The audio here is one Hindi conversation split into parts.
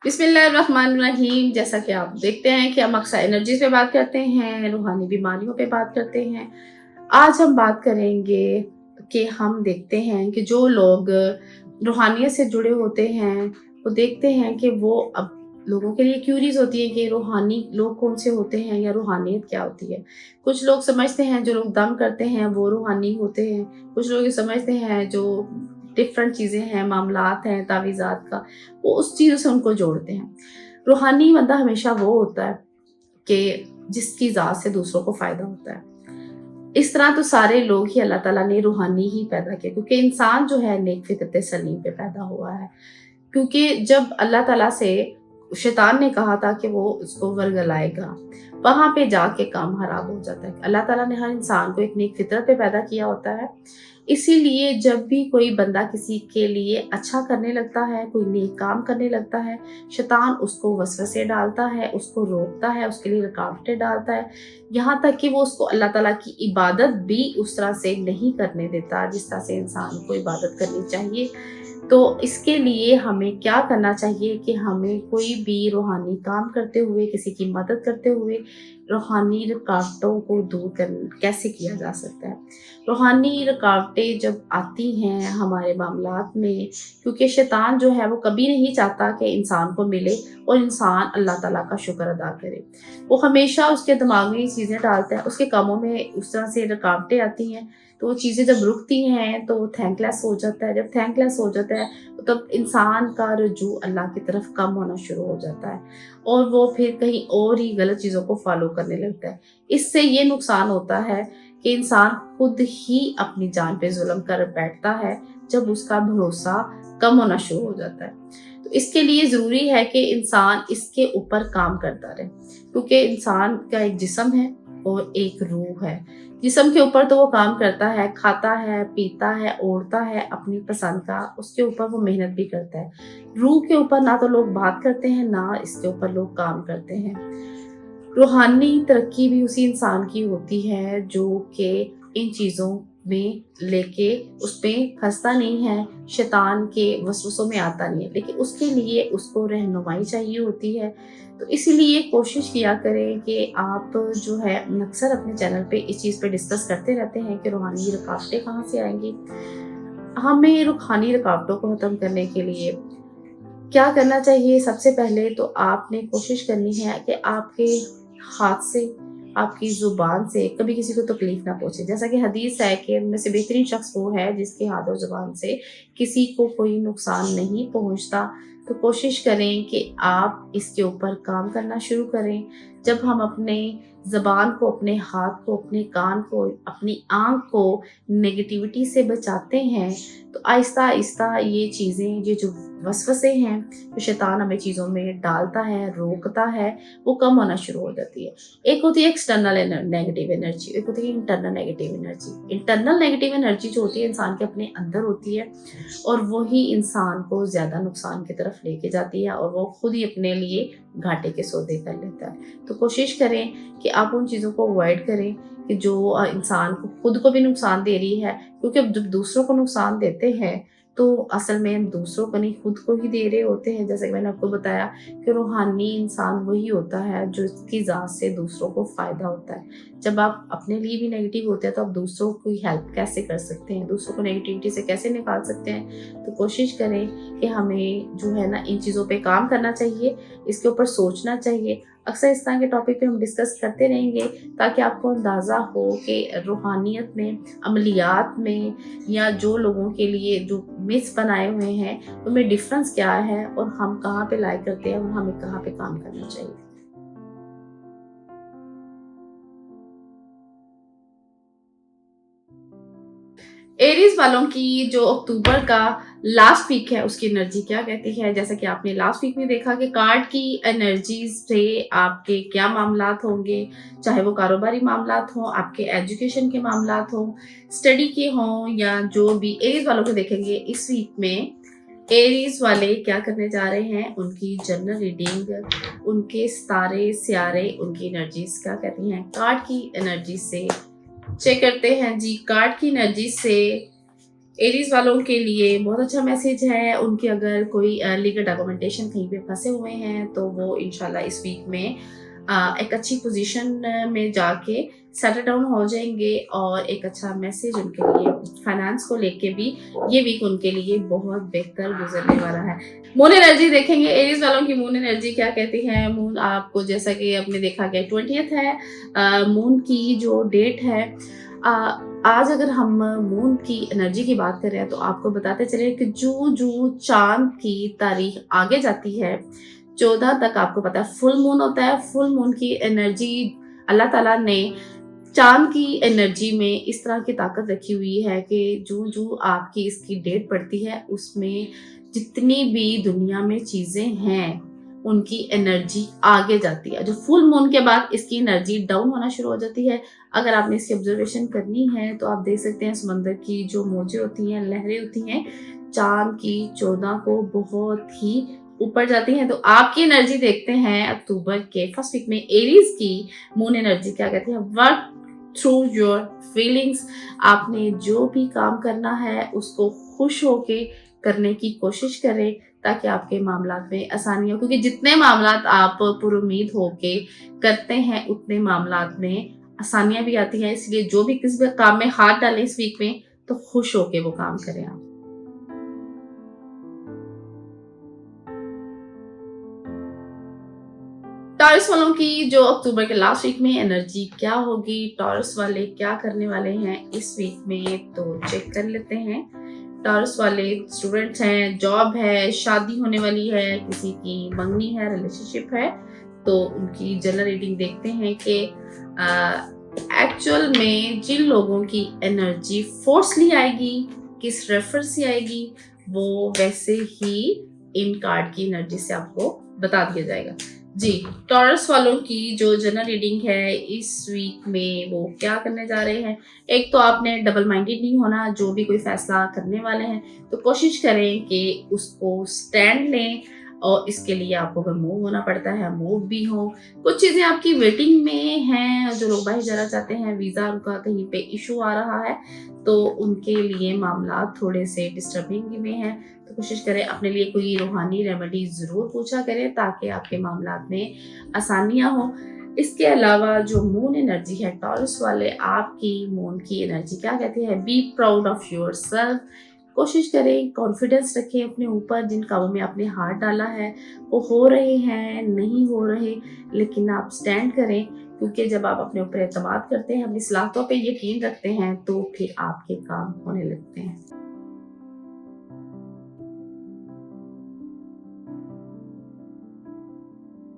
बिस्मिल्लाहिर्रहमानिर्रहीम। जैसा कि आप देखते हैं कि हम अक्सर एनर्जीज पे बात करते हैं, रूहानी बीमारियों पे बात करते हैं। आज हम बात करेंगे कि हम देखते हैं कि जो लोग रूहानियत से जुड़े होते हैं, वो देखते हैं कि वो अब लोगों के लिए क्यूरीज होती है कि रूहानी लोग कौन से होते हैं या रूहानियत क्या होती है। कुछ लोग समझते हैं जो लोग दम करते हैं वो रूहानी होते हैं, कुछ लोग ये समझते हैं जो डिफरेंट चीज़ें हैं, मामलात हैं, तावीज़ात का, वो उस चीज़ों से उनको जोड़ते हैं। रूहानी बंदा हमेशा वो होता है कि जिसकी ज़ात से दूसरों को फ़ायदा होता है। इस तरह तो सारे लोग ही अल्लाह ताला ने रूहानी ही पैदा किए, क्योंकि इंसान जो है नेक फ़ितरत सलीम पे पैदा हुआ है। क्योंकि जब अल्लाह ताला से शैतान ने कहा था कि वो उसको वर्गलाएगा, वहाँ पे जाके काम खराब हो जाता है। अल्लाह ताला ने हर इंसान को एक नेक फ़ितरत पे पैदा किया होता है। इसीलिए जब भी कोई बंदा किसी के लिए अच्छा करने लगता है, कोई नेक काम करने लगता है, शैतान उसको वसवसे डालता है, उसको रोकता है, उसके लिए रुकावटें डालता है। यहाँ तक कि वो उसको अल्लाह ताला की इबादत भी उस तरह से नहीं करने देता, जिस तरह से इंसान को इबादत करनी चाहिए। तो इसके लिए हमें क्या करना चाहिए कि हमें कोई भी रूहानी काम करते हुए, किसी की मदद करते हुए, रूहानी रुकावटों को दूर कैसे किया जा सकता है। रूहानी रुकावटें जब आती हैं हमारे मामलात में, क्योंकि शैतान जो है वो कभी नहीं चाहता कि इंसान को मिले और इंसान अल्लाह ताला का शुक्र अदा करे। वो हमेशा उसके दिमाग में ये चीज़ें डालता है, उसके कामों में उस तरह से रुकावटें आती हैं, तो वो चीज़ें जब रुकती हैं तो वो थैंकलेस हो जाता है। जब थैंकलेस हो जाता है तो तब इंसान का रुजू अल्लाह की तरफ कम होना शुरू हो जाता है और वो फिर कहीं और ही गलत चीज़ों को फॉलो करने लगता है। इससे ये नुकसान होता है कि इंसान खुद ही अपनी जान पे जुल्म कर बैठता है जब उसका भरोसा कम होना शुरू हो जाता है। तो इसके लिए ज़रूरी है कि इंसान इसके ऊपर काम करता रहे, क्योंकि इंसान का एक जिस्म है और एक रूह है। जिस्म के ऊपर तो वो काम करता है, खाता है, पीता है, ओढ़ता है अपनी पसंद का, उसके ऊपर वो मेहनत भी करता है। रूह के ऊपर ना तो लोग बात करते हैं, ना इसके ऊपर लोग काम करते हैं। रूहानी तरक्की भी उसी इंसान की होती है जो कि इन चीज़ों में लेके उसमें फँसता नहीं है, शैतान के वसवसों में आता नहीं है, लेकिन उसके लिए उसको रहनुमाई चाहिए होती है। तो इसीलिए कोशिश किया करें कि आप जो है अक्सर अपने चैनल पे इस चीज़ पे डिस्कस करते रहते हैं कि रूहानी रुकावटें कहाँ से आएँगी। हमें रूहानी रुकावटों को ख़त्म करने के लिए क्या करना चाहिए? सबसे पहले तो आपने कोशिश करनी है कि आपके हाथ से, आपकी ज़ुबान से कभी किसी को तकलीफ़ ना पहुँचे। जैसा कि हदीस है कि उनमें से बेहतरीन शख़्स वो है जिसके हाथ और ज़ुबान से किसी को कोई नुकसान नहीं पहुँचता। तो कोशिश करें कि आप इसके ऊपर काम करना शुरू करें। जब हम अपने ज़ुबान को, अपने हाथ को, अपने कान को, अपनी आँख को नेगेटिविटी से बचाते हैं, तो आहिस्ता-आहिस्ता ये चीज़ें, ये जो वसवसे हैं, जो शैतान हमें चीज़ों में डालता है, रोकता है, वो कम होना शुरू हो जाती है। एक होती है एक्सटर्नल नेगेटिव एनर्जी, एक होती है internal negative energy. Internal negative energy जो होती है इंसान के अपने अंदर होती है और वही इंसान को ज़्यादा नुकसान की तरफ लेके जाती है और वो खुद ही अपने लिए घाटे के सौदे कर लेता है। तो कोशिश करें कि आप उन चीज़ों को अवॉइड करें कि जो इंसान को, खुद को भी नुकसान दे रही है, क्योंकि अब जब दूसरों को नुकसान देते हैं तो असल में हम दूसरों को नहीं, खुद को ही दे रहे होते हैं। जैसे कि मैंने आपको बताया कि रूहानी इंसान वही होता है जो इसकी ज़ात से दूसरों को फ़ायदा होता है। जब आप अपने लिए भी नेगेटिव होते हैं तो आप दूसरों की हेल्प कैसे कर सकते हैं, दूसरों को नेगेटिविटी से कैसे निकाल सकते हैं। तो कोशिश करें कि हमें जो है ना इन चीज़ों पे काम करना चाहिए, इसके ऊपर सोचना चाहिए। अक्सर इस तरह के टॉपिक पे हम डिस्कस करते रहेंगे ताकि आपको अंदाज़ा हो कि रूहानियत में, अमलियात में, या जो लोगों के लिए जो मिथ्स बनाए हुए हैं उनमें डिफरेंस क्या है और हम कहाँ पे लाइक करते हैं और हमें कहाँ पे काम करना चाहिए। एरीज वालों की जो अक्टूबर का लास्ट वीक है उसकी एनर्जी क्या कहती है। जैसा कि आपने लास्ट वीक में देखा कि कार्ड की एनर्जीज से आपके क्या मामलात होंगे, चाहे वो कारोबारी मामलात हों, आपके एजुकेशन के मामलात हों, स्टडी के हों, या जो भी एरीज वालों को देखेंगे इस वीक में एरीज वाले क्या करने जा रहे हैं, उनकी जनरल रीडिंग, उनके सितारे सियारे, उनकी एनर्जीज क्या कहती हैं कार्ड की एनर्जी से चेक करते हैं जी। कार्ड की एनर्जी से एरीज़ वालों के लिए बहुत अच्छा मैसेज है, उनके अगर कोई लीगल डॉक्यूमेंटेशन कहीं पे फँसे हुए हैं, तो वो इंशाल्लाह इस वीक में एक अच्छी पोज़ीशन में जाके सेटल डाउन हो जाएँगे और एक अच्छा मैसेज उनके लिए फाइनेंस को लेके भी ये वीक उनके लिए बहुत बेहतर गुज़रने वाला है। मून एनर्जी देखेंगे, एरीज़ वालों की मून एनर्जी क्या कहती है? मून आपको जैसा कि आपने देखा कि 20th है मून की जो डेट है आज अगर हम मून की एनर्जी की बात करें तो आपको बताते चले कि जो चाँद की तारीख आगे जाती है 14 तक आपको पता है फुल मून होता है। फुल मून की एनर्जी अल्लाह ताला ने चाँद की एनर्जी में इस तरह की ताकत रखी हुई है कि जो आपकी इसकी डेट पड़ती है उसमें जितनी भी दुनिया में चीज़ें हैं, उनकी एनर्जी आगे जाती है। जो फुल मून के बाद इसकी एनर्जी डाउन होना शुरू हो जाती है। अगर आपने इसकी ऑब्जर्वेशन करनी है तो आप देख सकते हैं समंदर की जो मौजें होती हैं, लहरें होती हैं, चाँद की 14 को बहुत ही ऊपर जाती हैं। तो आपकी एनर्जी देखते हैं अक्टूबर के फर्स्ट वीक में एरीज़ की मून एनर्जी क्या कहती है? Work through your feelings. आपने जो भी काम करना है उसको खुश होके करने की कोशिश करें ताकि आपके मामलात में आसानी हो, क्योंकि जितने मामलात आप पुरुम्मीद होके करते हैं उतने मामलात में आसानियाँ भी आती हैं। इसलिए जो भी किसी भी काम में हाथ डालें इस वीक में तो खुश होके वो काम करें आप। टॉरस वालों की जो अक्टूबर के लास्ट वीक में एनर्जी क्या होगी, टॉरस वाले क्या करने वाले हैं इस वीक में, तो चेक कर लेते हैं। टॉरस वाले स्टूडेंट्स हैं, जॉब है, शादी होने वाली है, किसी की मंगनी है, रिलेशनशिप है, तो उनकी जनरल रीडिंग देखते हैं कि एक्चुअल में जिन लोगों की एनर्जी फोर्सली आएगी, किस रेफर से आएगी, वो वैसे ही इन कार्ड की एनर्जी से आपको बता दिया जाएगा। जी, टॉरस वालों की जो जनरल रीडिंग है इस वीक में वो क्या करने जा रहे हैं। एक तो आपने डबल माइंडेड नहीं होना, जो भी कोई फैसला करने वाले हैं तो कोशिश करें कि उसको स्टैंड लें और इसके लिए आपको अगर मूव होना पड़ता है मूव भी हो। कुछ चीज़ें आपकी वेटिंग में हैं, जो लोग बाहर जाना चाहते हैं, वीज़ा उनका कहीं पे इशू आ रहा है तो उनके लिए मामला थोड़े से डिस्टर्बिंग में हैं। तो कोशिश करें अपने लिए कोई रूहानी रेमेडी ज़रूर पूछा करें ताकि आपके मामलात में आसानियाँ हों। इसके अलावा जो मून एनर्जी है टॉरस वाले, आपकी मून की एनर्जी क्या कहती है? Be proud of yourself. कोशिश करें, कॉन्फिडेंस रखें अपने ऊपर, जिन कामों में आपने हाथ डाला है वो हो रहे हैं, नहीं हो रहे, लेकिन आप स्टैंड करें, क्योंकि जब आप अपने ऊपर एतमाद करते हैं, अपनी सलाहियतों पे यकीन रखते हैं तो फिर आपके काम होने लगते हैं।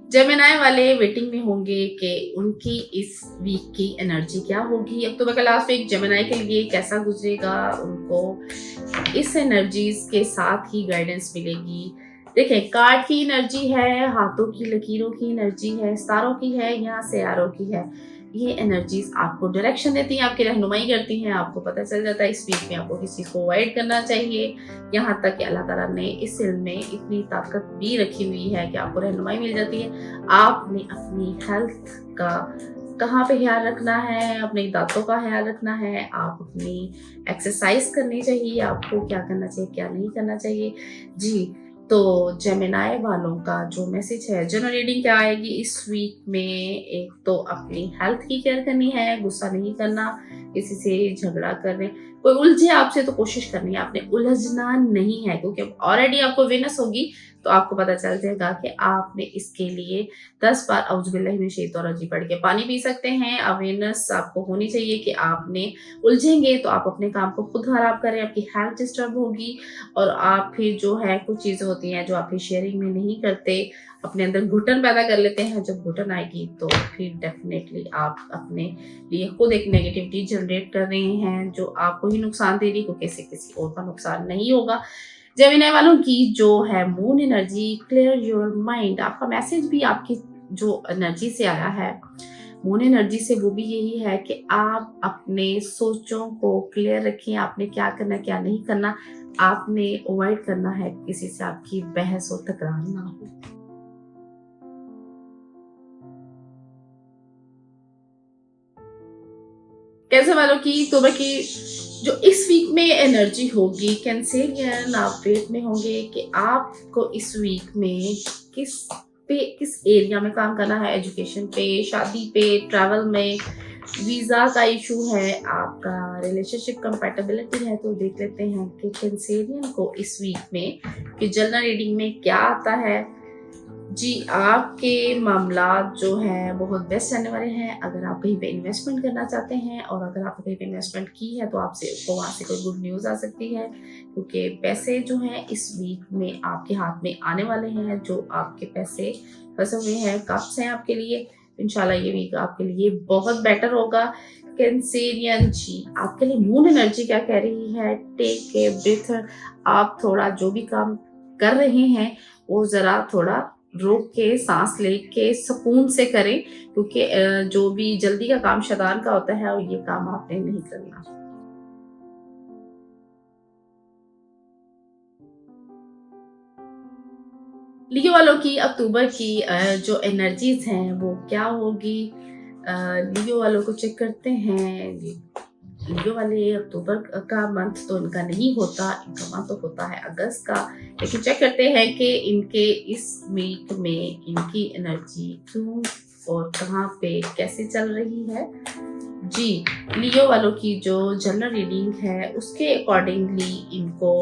जेमिनी वाले वेटिंग में होंगे कि उनकी इस वीक की एनर्जी क्या होगी। अक्टूबर का लास्ट वीक जेमिनी के लिए कैसा गुजरेगा, उनको इस एनर्जीज के साथ ही गाइडेंस मिलेगी। देखें, कार्ड की एनर्जी है, हाथों की लकीरों की एनर्जी है, सितारों की है या सियारों की है। ये एनर्जीज आपको डायरेक्शन देती हैं, आपकी रहनुमाई करती हैं, आपको पता चल जाता है इस वीक में आपको किस चीज़ को अवॉइड करना चाहिए। यहाँ तक कि अल्लाह ताला ने इस इल्म में इतनी ताकत भी रखी हुई है कि आपको रहनुमाई मिल जाती है। आपने अपनी हेल्थ का कहाँ पे ख्याल रखना है, अपने दांतों का ख्याल रखना है, आप अपनी एक्सरसाइज करनी चाहिए, आपको क्या करना चाहिए, क्या नहीं करना चाहिए। जी, तो जेमिनी वालों का जो मैसेज है, जनरल रीडिंग क्या आएगी इस वीक में, एक तो अपनी हेल्थ की केयर करनी है, गुस्सा नहीं करना, किसी से झगड़ा कर रहे कोई उलझे आपसे तो कोशिश करनी है, आपने उलझना नहीं है, क्योंकि ऑलरेडी आपको अवेयरनेस होगी तो आपको पता चल जाएगा कि आपने इसके लिए 10 बार औज़ुबिल्लाहि मिनश शैतानिर रजीम पढ़ के पानी पी सकते हैं। अवेयरनेस आपको होनी चाहिए कि आपने उलझेंगे तो आप अपने काम को खुद खराब करें, आपकी हेल्थ डिस्टर्ब होगी और आप फिर जो है कुछ चीज़ें होती हैं जो आप फिर शेयरिंग में नहीं करते, अपने अंदर घुटन पैदा कर लेते हैं। जब घुटन आएगी तो फिर डेफ़िनेटली आप अपने लिए खुद एक नेगेटिविटी जनरेट कर रहे हैं जो आपको ही नुकसान दे रही है, क्योंकि इससे किसी और का नुकसान नहीं होगा। जेमिनी वालों की जो है moon energy, clear your mind, आपका मैसेज भी आपकी जो एनर्जी से आया है मून एनर्जी से, वो भी यही है कि आप अपने सोचों को क्लियर रखें, आपने क्या करना क्या नहीं करना, आपने अवॉइड करना है किसी से आपकी बहस और तकरार ना हो। कैंसर वालों की अक्टूबर की जो इस वीक में एनर्जी होगी कैंसेरियन, आप वेट में होंगे कि आपको इस वीक में किस किस एरिया में काम करना है, एजुकेशन पे, शादी पे, ट्रैवल में, वीज़ा का इशू है, आपका रिलेशनशिप कंपैटिबिलिटी है। तो देख लेते हैं कि कैंसेरियन को इस वीक में कि जनरल रीडिंग में क्या आता है। जी, आपके मामलात जो हैं बहुत बेस्ट रहने वाले हैं। अगर आप कहीं पे इन्वेस्टमेंट करना चाहते हैं और अगर आपने कहीं पे इन्वेस्टमेंट की है तो आपसे तो वहाँ से कोई गुड न्यूज़ आ सकती है, क्योंकि पैसे जो हैं इस वीक में आपके हाथ में आने वाले हैं। जो आपके पैसे फँसे हुए हैं, कप्स हैं आपके लिए, इंशाल्लाह ये वीक आपके लिए बहुत बेटर होगा। कैंसेरियन जी, आपके लिए मून एनर्जी क्या कह रही है? Take a breath. आप थोड़ा जो भी काम कर रहे हैं वो ज़रा थोड़ा रोक के, साँस लेके, सुकून से करें, क्योंकि जो भी जल्दी का काम शैतान का होता है और ये काम आपने नहीं करना। लियो वालों की अक्टूबर की जो एनर्जीज़ हैं वो क्या होगी? लियो वालों को चेक करते हैं। लियो वाले अक्टूबर का मंथ तो इनका नहीं होता, इनका मंथ तो होता है अगस्त का। लेकिन चेक करते हैं कि इनके इस वीक में इनकी एनर्जी क्यों और कहाँ पे कैसे चल रही है। जी, लियो वालों की जो जनरल रीडिंग है उसके अकॉर्डिंगली इनको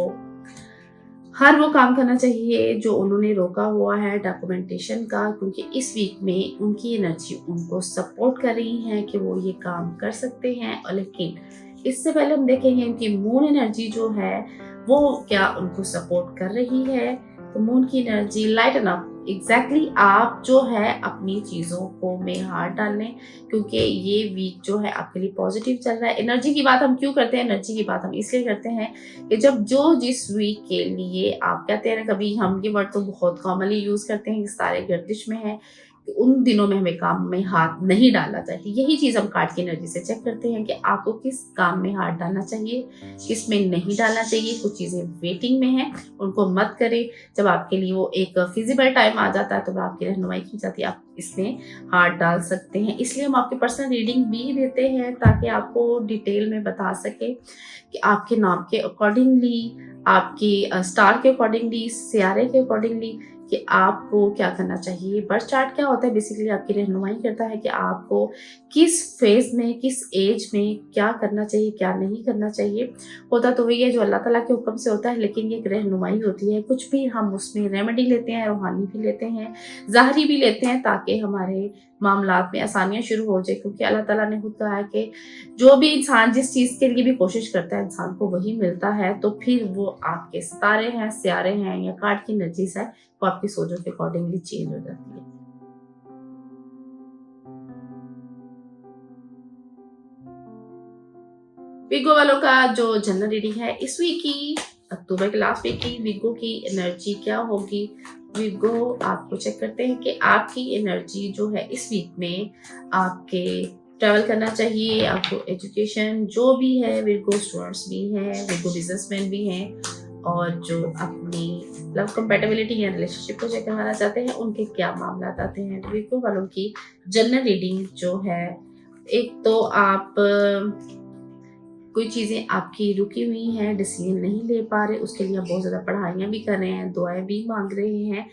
हर वो काम करना चाहिए जो उन्होंने रोका हुआ है डॉक्यूमेंटेशन का, क्योंकि इस वीक में उनकी एनर्जी उनको सपोर्ट कर रही है कि वो ये काम कर सकते हैं। और लेकिन इससे पहले हम देखेंगे इनकी मून एनर्जी जो है वो क्या उनको सपोर्ट कर रही है। तो मून की एनर्जी लाइटन अप, एग्जैक्टली आप जो है अपनी चीज़ों को में हाथ डाल लें, क्योंकि ये वीक जो है आपके लिए पॉजिटिव चल रहा है। एनर्जी की बात हम क्यों करते हैं? एनर्जी की बात हम इसलिए करते हैं कि जब जो जिस वीक के लिए आप कहते हैं ना, कभी हम ये वर्ड तो बहुत कॉमनली यूज़ करते हैं कि सारे गर्दिश में है, कि उन दिनों में हमें काम में हाथ नहीं डालना चाहिए। यही चीज़ हम कार्ड की एनर्जी से चेक करते हैं कि आपको किस काम में हाथ डालना चाहिए, किस में नहीं डालना चाहिए। कुछ चीज़ें वेटिंग में हैं, उनको मत करें। जब आपके लिए वो एक फिज़िबल टाइम आ जाता है तो आपकी रहनुमाई की जाती है, आप इसमें हाथ डाल सकते हैं। इसलिए हम आपकी पर्सनल रीडिंग भी देते हैं ताकि आपको डिटेल में बता सकें कि आपके नाम के अकॉर्डिंगली, आपकी स्टार के अकॉर्डिंगली, सियारे के अकॉर्डिंगली कि आपको क्या करना चाहिए। बर्थ चार्ट क्या होता है? बेसिकली आपकी रहनुमाई करता है कि आपको किस फेज़ में, किस एज में क्या करना चाहिए, क्या नहीं करना चाहिए। होता तो वही है जो अल्लाह ताला के हुक्म से होता है, लेकिन ये एक रहनुमाई होती है। कुछ भी हम उसमें रेमेडी लेते हैं, रूहानी भी लेते हैं, ज़ाहरी भी लेते हैं, ताकि हमारे मामलात में आसानियाँ शुरू हो जाए, क्योंकि अल्लाह ताला ने खुद कहा है कि जो भी इंसान जिस चीज़ के लिए भी कोशिश करता है इंसान को वही मिलता है। तो फिर वो आपके सितारे हैं, सियारे हैं या कार्ड की एनर्जीज़ है, वो आपकी सोचों के अकॉर्डिंगली चेंज हो जाती है। विगो वालों का जो जनरल रीडिंग है इस वीक की, अक्टूबर के लास्ट वीक की विगो की एनर्जी क्या होगी। विगो, आपको चेक करते हैं कि आपकी एनर्जी जो है इस वीक में आपके ट्रैवल करना चाहिए, आपको एजुकेशन जो भी है, विगो स्टूडेंट्स भी हैं, विगो बिजनेसमैन भी हैं, और जो अपनी लव कंपेटेबिलिटी या रिलेशनशिप को चेक करवाना चाहते हैं उनके क्या मामला आते हैं। विगो वालों की जनरल रीडिंग जो है, एक तो आप कोई चीज़ें आपकी रुकी हुई हैं, डिसीजन नहीं ले पा रहे, उसके लिए आप बहुत ज़्यादा पढ़ाइयाँ भी कर रहे हैं, दुआएँ भी माँग रहे हैं।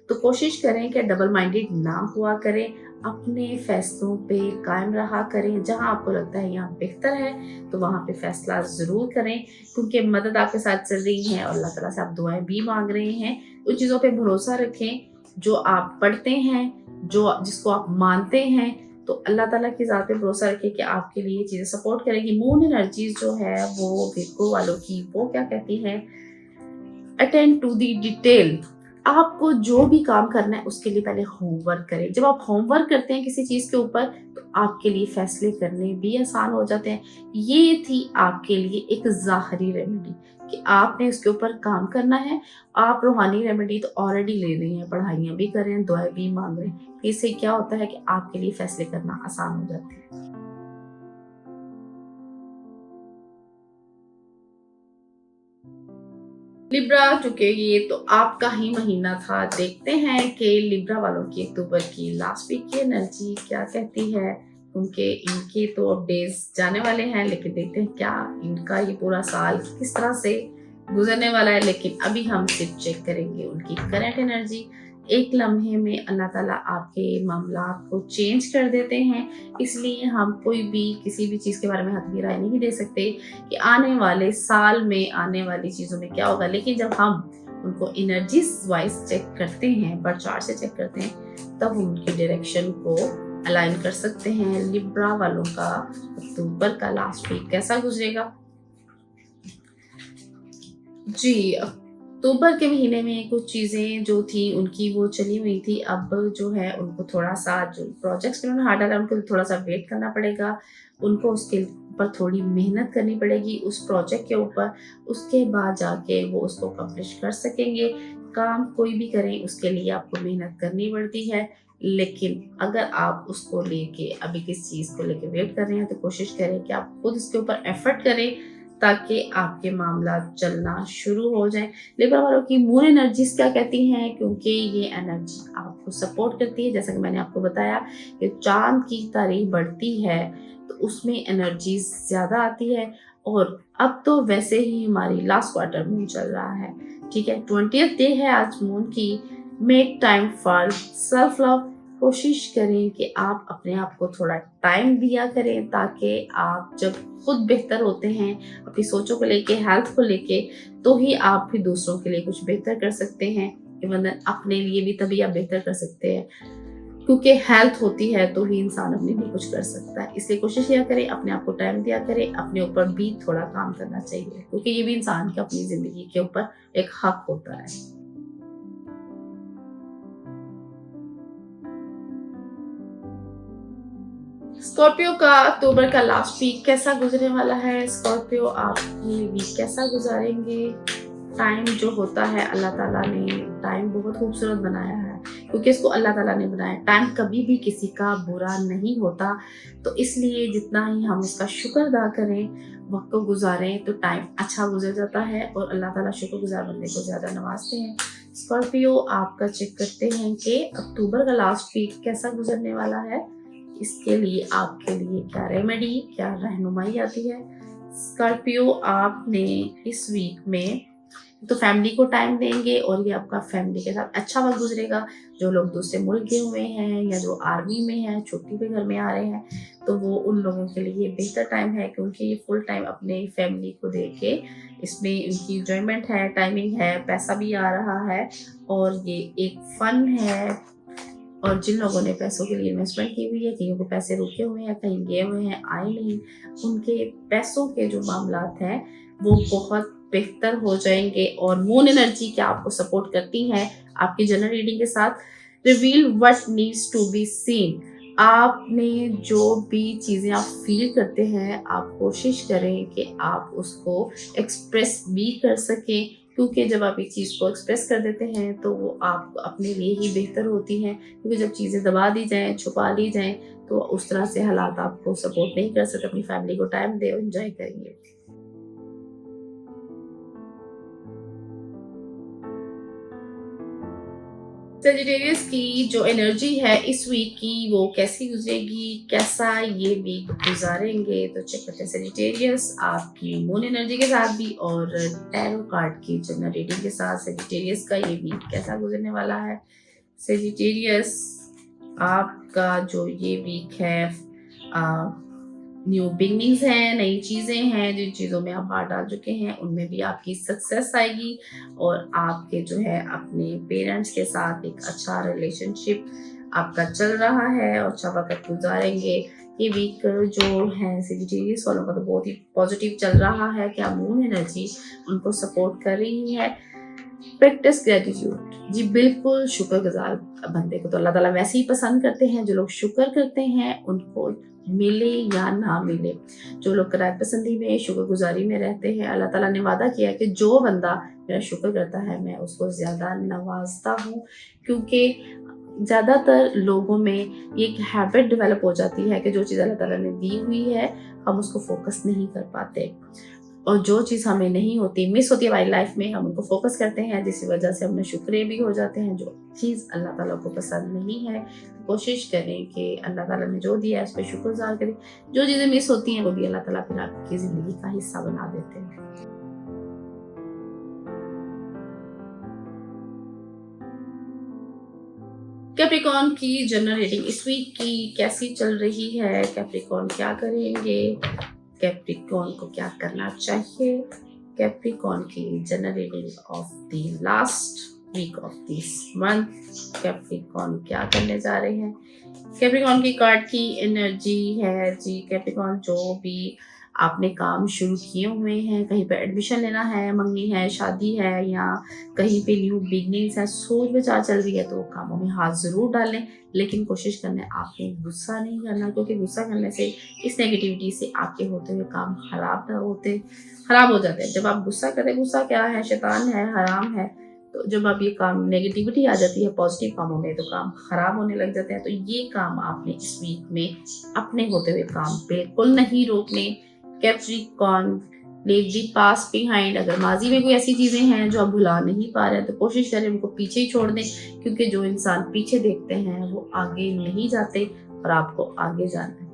तो कोशिश करें कि डबल माइंडेड ना हुआ करें, अपने फैसलों पे कायम रहा करें। जहाँ आपको लगता है यहाँ बेहतर है, तो वहाँ पे फैसला ज़रूर करें, क्योंकि मदद आपके साथ चल रही है और अल्लाह ताला से आप दुआएँ भी माँग रहे हैं। उन चीज़ों पे भरोसा रखें, जो आप पढ़ते हैं, जो जिसको आप मानते हैं, तो अल्लाह ताला की ज़ात पे भरोसा रखिए कि आपके लिए ये चीज़ें सपोर्ट करेंगी। मून एनर्जीज़ जो है वो विर्गो वालों की वो क्या कहती हैं, अटेंड टू द डिटेल। आपको जो भी काम करना है उसके लिए पहले होमवर्क करें। जब आप होमवर्क करते हैं किसी चीज़ के ऊपर तो आपके लिए फैसले करने भी आसान हो जाते हैं। ये थी आपके लिए एक ज़ाहरी रेमेडी कि आपने उसके ऊपर काम करना है। आप रूहानी रेमेडी तो ऑलरेडी ले रहे हैं, पढ़ाइयाँ भी कर रहे हैं, दुआएँ भी माँग रहे हैं। इससे क्या होता है कि आपके लिए फैसले करना आसान हो जाता है। लिब्रा, चूँकि ये तो आपका ही महीना था, देखते हैं कि लिब्रा वालों की अक्टूबर की लास्ट वीक की एनर्जी क्या कहती है। क्योंकि इनके तो अब डेज़ जाने वाले हैं, लेकिन देखते हैं क्या इनका ये पूरा साल किस तरह से गुज़रने वाला है। लेकिन अभी हम सिर्फ़ चेक करेंगे उनकी करंट एनर्जी। एक लम्हे में अल्लाह ताला आपके मामलात को चेंज कर देते हैं, इसलिए हम कोई भी किसी भी चीज़ के बारे में हतमी राय नहीं दे सकते कि आने वाले साल में आने वाली चीज़ों में क्या होगा। लेकिन जब हम उनको एनर्जीज़ वाइज़ चेक करते हैं, बर्थ चार्ट से चेक करते हैं, तब हम उनकी डायरेक्शन को अलाइन कर सकते हैं। लिब्रा वालों का अक्टूबर का लास्ट वीक कैसा गुजरेगा? जी, अक्टूबर के महीने में कुछ चीज़ें जो थी उनकी वो चली हुई थी। अब जो है उनको थोड़ा-सा जो प्रोजेक्ट्स पे उन्होंने हाथ डाला उनको थोड़ा-सा वेट करना पड़ेगा। उनको उसके ऊपर थोड़ी मेहनत करनी पड़ेगी उस प्रोजेक्ट के ऊपर, उसके बाद जाके वो उसको अकम्प्लिश कर सकेंगे। काम कोई भी करें उसके लिए आपको मेहनत करनी पड़ती है, लेकिन अगर आप उसको लेके अभी किसी चीज़ को लेके वेट कर रहे हैं तो कोशिश करें कि आप खुद इसके ऊपर एफर्ट करें ताकि आपके मामला चलना शुरू हो जाएँ। लिब्रा वालों की मून एनर्जीज़ क्या कहती हैं, क्योंकि ये एनर्जी आपको सपोर्ट करती है। जैसा कि मैंने आपको बताया कि चाँद की तारीख बढ़ती है, तो उसमें एनर्जीज़ ज़्यादा आती है। और अब तो वैसे ही हमारी लास्ट क्वार्टर मून चल रहा है, ठीक है? 20th डे है आज मून की। Make time for self love. कोशिश करें कि आप अपने आप को थोड़ा टाइम दिया करें, ताकि आप जब खुद बेहतर होते हैं अपनी सोचों को लेके, हेल्थ को लेके, तो ही आप भी दूसरों के लिए कुछ बेहतर कर सकते हैं। इवन अपने लिए भी तभी आप बेहतर कर सकते हैं, क्योंकि हेल्थ होती है तो ही इंसान अपने लिए कुछ कर सकता है। इसलिए कोशिश किया करें, अपने आप को टाइम दिया करें, अपने ऊपर भी थोड़ा काम करना चाहिए, क्योंकि ये भी इंसान का अपनी ज़िंदगी के ऊपर एक हक होता है। स्कॉर्पियो का अक्टूबर का लास्ट वीक कैसा गुजरने वाला है? स्कॉर्पियो आप ये वीक कैसा गुजारेंगे? टाइम जो होता है, अल्लाह ताला ने टाइम बहुत खूबसूरत बनाया है, क्योंकि इसको अल्लाह ताला ने बनाया। टाइम कभी भी किसी का बुरा नहीं होता, तो इसलिए जितना ही हम उसका शुक्र अदा करें, वक्त को गुजारें, तो टाइम अच्छा गुजर जाता है और अल्लाह ताला शुक्रगुजार बंदे को ज़्यादा नवाजते हैं। स्कॉर्पियो आपका चेक करते हैं कि अक्टूबर का लास्ट वीक कैसा गुजरने वाला है। इसके लिए आपके लिए क्या रेमेडी, क्या रहनुमाई आती है? स्कॉर्पियो आपने इस वीक में तो फैमिली को टाइम देंगे और ये आपका फैमिली के साथ अच्छा वक़्त गुज़रेगा। जो लोग दूसरे मुल्क गए हुए हैं या जो आर्मी में हैं, छुट्टी पे घर में आ रहे हैं, तो वो उन लोगों के लिए बेहतर टाइम है, क्योंकि ये फुल टाइम अपने फैमिली को दे के इसमें इनकी एन्जॉयमेंट है, टाइमिंग है, पैसा भी आ रहा है और ये एक फ़न है। और जिन लोगों ने पैसों के लिए इन्वेस्टमेंट की हुई है, कईयों को पैसे रुके हुए हैं, कहीं गए हुए हैं, आए नहीं, उनके पैसों के जो मामलात हैं, वो बहुत बेहतर हो जाएँगे। और मून एनर्जी क्या आपको सपोर्ट करती हैं आपकी जनरल रीडिंग के साथ। Reveal what needs to be seen. आपने जो भी चीज़ें आप फ़ील करते हैं, आप कोशिश करें कि आप उसको एक्सप्रेस भी कर सकें, क्योंकि जब आप एक चीज़ को एक्सप्रेस कर देते हैं तो वो आप अपने लिए ही बेहतर होती हैं। क्योंकि जब चीज़ें दबा दी जाएँ, छुपा ली जाएँ, तो उस तरह से हालात आपको सपोर्ट नहीं कर सकते। अपनी फैमिली को टाइम दें और एन्जॉय करिए। सेजिटेरियस की जो एनर्जी है इस वीक की, वो कैसी गुजरेगी, कैसा ये वीक गुजारेंगे, तो चेक करते हैं सेजिटेरियस आपकी मून एनर्जी के साथ भी और टैरो कार्ड की जनरल रीडिंग के साथ सेजिटेरियस का ये वीक कैसा गुजरने वाला है। सेजिटेरियस आपका जो ये वीक है, न्यू बिगनिंग्स हैं, नई चीज़ें हैं, जिन चीज़ों में आप हाथ डाल चुके हैं उनमें भी आपकी सक्सेस आएगी और आपके जो है अपने पेरेंट्स के साथ एक अच्छा रिलेशनशिप आपका चल रहा है और अच्छा वक़्त गुज़ारेंगे। ये वीक जो है सेजिटेरियस वालों का तो बहुत ही पॉज़िटिव चल रहा है, क्या मून एनर्जी उनको सपोर्ट कर रही है। Practice gratitude. जी बिल्कुल, शुक्रगुज़ार बंदे को तो अल्लाह ताला वैसे ही पसंद करते हैं। जो लोग शुक्र करते हैं उनको मिले या ना मिले, जो लोग क़नाअत पसंदी में, शुक्रगुज़ारी में रहते हैं, अल्लाह ताला ने वादा किया है कि जो बंदा मेरा शुक्र करता है मैं उसको ज़्यादा नवाज़ता हूँ। क्योंकि ज़्यादातर लोगों में ये एक हैबिट डेवलप हो जाती है कि जो चीज़ अल्लाह ताला ने दी हुई है हम उसको फ़ोकस नहीं कर पाते। और जो चीज़ हमें नहीं होती, मिस होती है हमारी लाइफ में, हम उनको फोकस करते हैं, जिसकी वजह से हम नाशुक्रे भी हो जाते हैं। जो चीज़ अल्लाह ताला को पसंद नहीं है, तो कोशिश करें कि अल्लाह ताला ने जो दिया है उस पर शुक्रगुज़ार करें। जो चीज़ें मिस होती हैं वो भी अल्लाह ताला फिर आपकी ज़िंदगी का हिस्सा बना देते हैं। कैप्रिकॉर्न की जनरल रीडिंग इस वीक की कैसी चल रही है? कैप्रिकॉर्न क्या करेंगे? कैप्रिकॉर्न को क्या करना चाहिए? कैप्रिकॉर्न की general reading of the last week of this month. Capricorn क्या करने जा रहे हैं? कैप्रिकॉर्न की कार्ड की एनर्जी है जी, कैप्रिकॉर्न जो भी आपने काम शुरू किए हुए हैं, कहीं पे एडमिशन लेना है, मंगनी है, शादी है, या कहीं पे न्यू बिगनिंग्स है, सोच विचार चल रही है, तो कामों में हाथ ज़रूर डालें। लेकिन कोशिश करना है आपने गुस्सा नहीं करना, क्योंकि गुस्सा करने से, इस नेगेटिविटी से आपके होते हुए काम खराब हो जाते हैं। जब आप गुस्सा करें, गुस्सा क्या है? शैतान है, हराम है। तो जब आप ये काम, नेगेटिविटी आ जाती है पॉजिटिव कामों में, तो काम खराब होने लग जाते हैं। तो ये काम आपने इस वीक में अपने होते हुए काम बिल्कुल नहीं रोकने। Capricorn, leave the past behind. अगर माजी में कोई ऐसी चीज़ें हैं जो आप भुला नहीं पा रहे हैं, तो कोशिश करें उनको पीछे ही छोड़ दें, क्योंकि जो इंसान पीछे देखते हैं वो आगे नहीं जाते, और आपको आगे जाना है।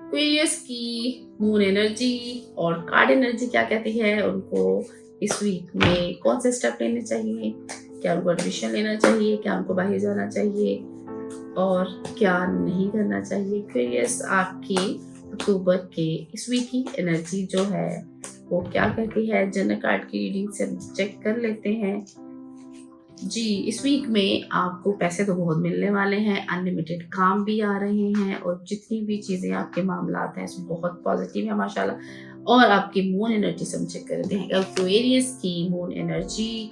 एक्वेरियस की मून एनर्जी और कार्ड एनर्जी क्या कहती है? उनको इस वीक में कौन से स्टेप लेने चाहिए? क्या उनको एडमिशन लेना चाहिए? क्या उनको बाहर जाना चाहिए? और क्या नहीं करना चाहिए? एक्वेरियस, आपकी अक्टूबर के इस वीक की एनर्जी जो है वो क्या कहती है? जनरल कार्ड की रीडिंग से हम चेक कर लेते हैं। जी, इस वीक में आपको पैसे तो बहुत मिलने वाले हैं, अनलिमिटेड काम भी आ रहे हैं, और जितनी भी चीज़ें आपके मामलात हैं इसमें बहुत पॉजिटिव है माशाल्लाह। और आपकी मून एनर्जी से हम चेक करते हैं। एक्वेरियस की moon energy,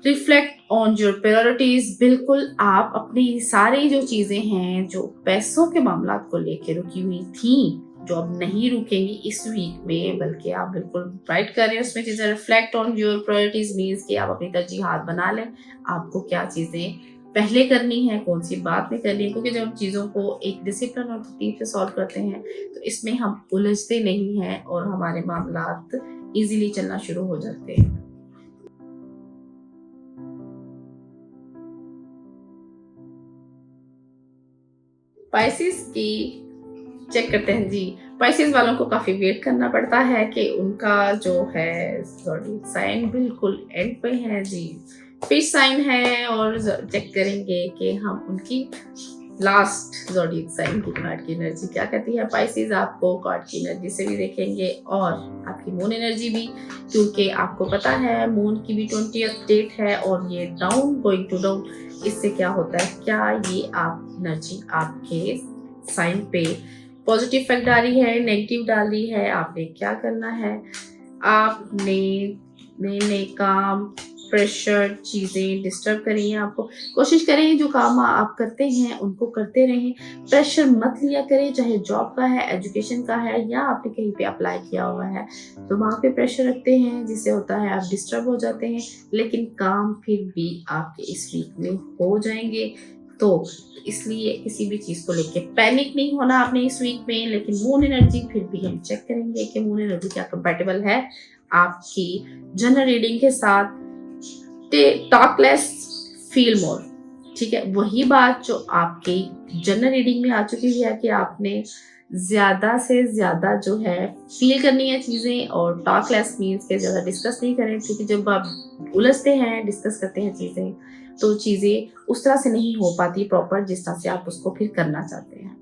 reflect on your priorities. बिल्कुल आप अपनी सारी जो चीज़ें हैं, जो पैसों के मामलात को लेकर रुकी हुई थी, जो अब नहीं रुकेंगी इस वीक में, बल्कि आप बिल्कुल राइट कर रहे हैं उसमें चीज़ें। Reflect on your priorities means कि आप अपनी तरजीहात बना लें, आपको क्या चीज़ें पहले करनी है, कौन सी बात में करनी है। क्योंकि जब हम चीज़ों को एक डिसिप्लिन और तरतीब से सॉल्व करते हैं, तो इसमें हम उलझते नहीं हैं और हमारे मामलात ईजिली चलना शुरू हो जाते हैं। स्पाइसेस की चेक करते हैं जी। स्पाइसेस वालों को काफ़ी वेट करना पड़ता है कि उनका जो है ज़ोडिएक साइन बिल्कुल एंड पे है जी। फिश साइन है, और चेक करेंगे कि हम उनकी लास्ट ज़ोडिएक साइन की कार्ड की एनर्जी क्या कहती है। स्पाइसेस आपको कार्ड की एनर्जी से भी देखेंगे, और आपकी मून एनर्जी भी, क्योंकि आपको पता है मून की भी 20th डेट है, और ये डाउन गोइंग टू डाउन। इससे क्या होता है? क्या ये आप एनर्जी आपके साइन पे पॉजिटिव इफेक्ट डाली है, नेगेटिव डाली है? आपने क्या करना है? आपने नए नए काम, प्रेशर, चीज़ें डिस्टर्ब करेंगे आपको। कोशिश करें जो काम आप करते हैं उनको करते रहें, प्रेशर मत लिया करें, चाहे जॉब का है, एजुकेशन का है, या आपने कहीं पे अप्लाई किया हुआ है, तो वहाँ पे प्रेशर रखते हैं, जिससे होता है आप डिस्टर्ब हो जाते हैं। लेकिन काम फिर भी आपके इस वीक में हो जाएंगे। तो इसलिए किसी भी चीज़ को लेके पैनिक नहीं होना आपने इस वीक में। लेकिन मून एनर्जी फिर भी हम चेक करेंगे कि मून एनर्जी क्या कंपैटिबल है आपकी जनरल रीडिंग के साथ। टॉक लेस, फील मोर, ठीक है? वही बात जो आपकी जनरल रीडिंग में आ चुकी है कि आपने ज़्यादा से ज़्यादा जो है फील करनी है चीज़ें, और टॉक लेस मीन्स के ज़्यादा डिस्कस नहीं करें, क्योंकि जब आप उलझते हैं, डिस्कस करते हैं चीज़ें, तो चीज़ें उस तरह से नहीं हो पाती प्रॉपर जिस तरह से आप उसको फिर करना चाहते हैं।